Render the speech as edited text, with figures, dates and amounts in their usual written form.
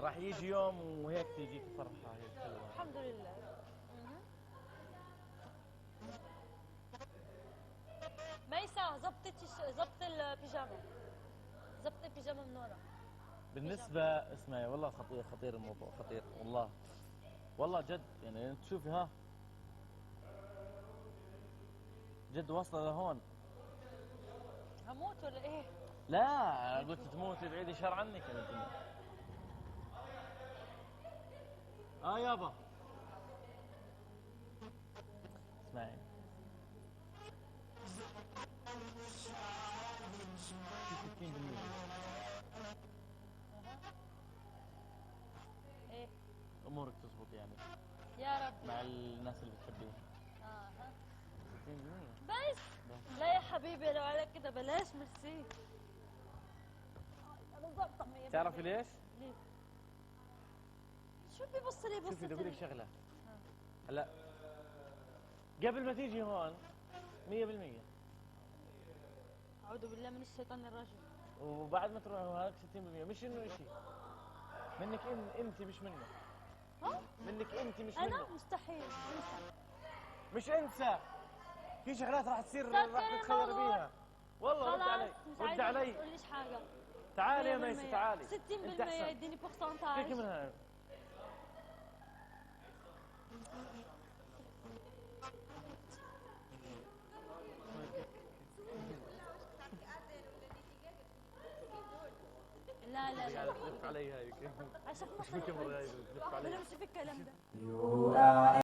راح يجي يوم وهيك تيجيك فرحة هيك حلوة. الحمد لله. ميسا زبط البيجامة. زبط البيجامة من ورا. بالنسبة اسمعي والله خطير خطير الموضوع خطير والله. والله جد يعني انت شوفي ها جد واصلة لهون. هموت ولا ايه؟ لا قلت تموتي بعيدي شر عنك يا بنت. يابا اسمعي في 60%. ايه امورك تزبط يعني يا رب مع الناس اللي بتحبيهم. 60%. بس لا يا حبيبي لو عليك كده بلاش ميرسي. انا ظابطه 100%. تعرفي ليش؟ ليه؟ شو بيبص لي بص؟ شوفي بدي اقول لك شغله. هلا قبل ما تيجي هون 100%. اعوذ بالله من الشيطان الرجيم. وبعد ما تروح هناك 60%. مش انه شيء منك انت مش منه. ها؟ منك انت مش انا منه. مستحيل انسى. مش انسى. في شغلات راح تصير سكر راح تتخير الموضوع. بيها. والله رد علي رد علي. ما تقوليش حاجه. تعالي يا ميسي تعالي. 60% يديني بورسنتاج. فيك منها. لا لا لا تلف علي هاي عشان مش في كاميرا هاي تلف علي. انا مش في الكلام ده.